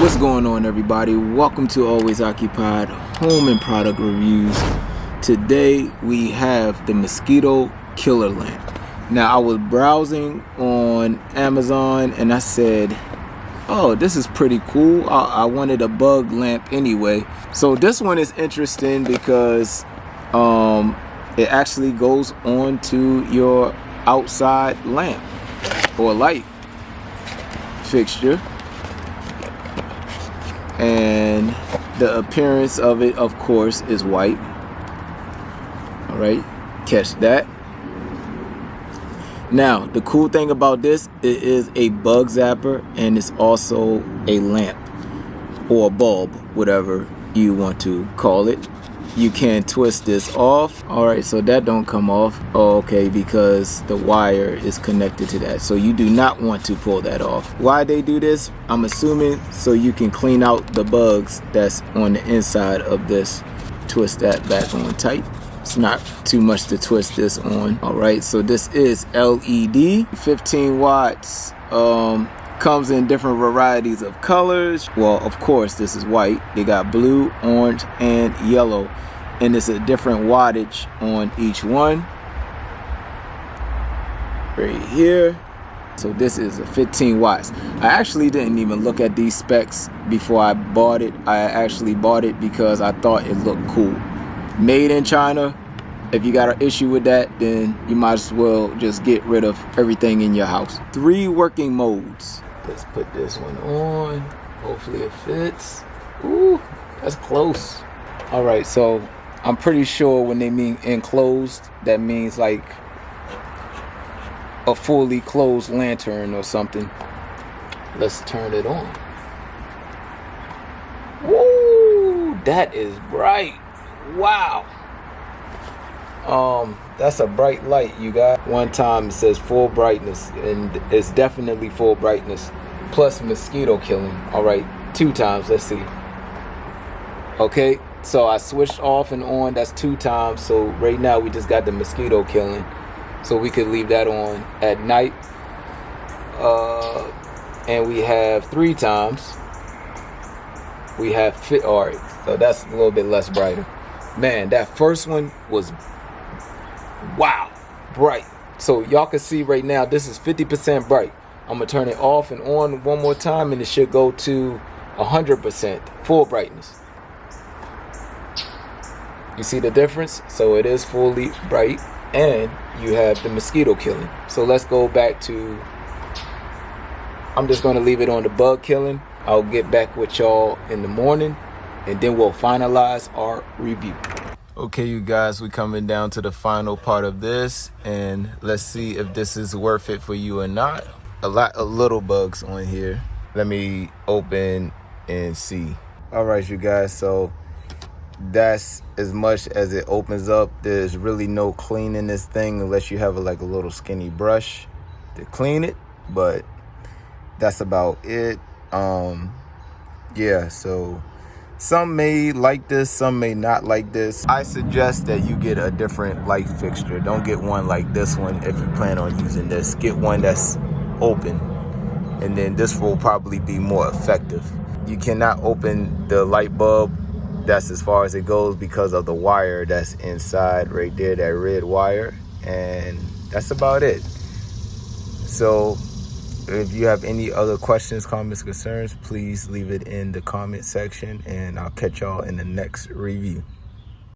What's going on, everybody? Welcome to Always Occupied Home and Product Reviews. Today we have the mosquito killer lamp. Now, I was browsing on Amazon and I said, oh, this is pretty cool. I wanted a bug lamp anyway. So this one is interesting because it actually goes onto your outside lamp or light fixture. And the appearance of it, of course, is white. All right, catch that. Now, the cool thing about this, it is a bug zapper, and it's also a lamp or a bulb, whatever you want to call it. You can twist this off. All right, so that don't come off. Oh, okay, because the wire is connected to that. So you do not want to pull that off. Why they do this? I'm assuming so you can clean out the bugs that's on the inside of this. Twist that back on tight. It's not too much to twist this on. All right, so this is LED, 15 watts. Comes in different varieties of colors. Well, of course, this is white. They got blue, orange, and yellow. And it's a different wattage on each one. Right here. So this is a 15 watts. I actually didn't even look at these specs before I bought it. I actually bought it because I thought it looked cool. Made in China. If you got an issue with that, then you might as well just get rid of everything in your house. 3 working modes. Let's put this one on. Hopefully it fits. Ooh, that's close. All right, so I'm pretty sure when they mean enclosed, that means like a fully closed lantern or something. Let's turn it on. Woo, that is bright. Wow. That's a bright light, you guys. One time it says full brightness, and it's definitely full brightness plus mosquito killing. All right, 2 times. Let's see. Okay, so I switched off and on. That's 2 times. So right now we just got the mosquito killing, so we could leave that on at night. And we have 3 times. We have fit. All right, so that's a little bit less brighter. Man, that first one was wow, bright. So y'all can see right now, this is 50% bright. I'm gonna turn it off and on one more time, and it should go to 100% full brightness. You see the difference? So it is fully bright, and you have the mosquito killing. So let's go back to, I'm just gonna leave it on the bug killing. I'll get back with y'all in the morning, and then we'll finalize our review. Okay, you guys, we're coming down to the final part of this, and let's see if this is worth it for you or not. A lot of little bugs on here. Let me open and see. All right, you guys, so that's as much as it opens up. There's really no cleaning this thing unless you have a little skinny brush to clean it, but that's about it. Yeah, so some may like this, some may not like this. I suggest that you get a different light fixture. Don't get one like this one if you plan on using this. Get one that's open, and then this will probably be more effective. You cannot open the light bulb. That's as far as it goes because of the wire that's inside right there, that red wire, and that's about it. So if you have any other questions, comments, concerns, please leave it in the comment section, and I'll catch y'all in the next review.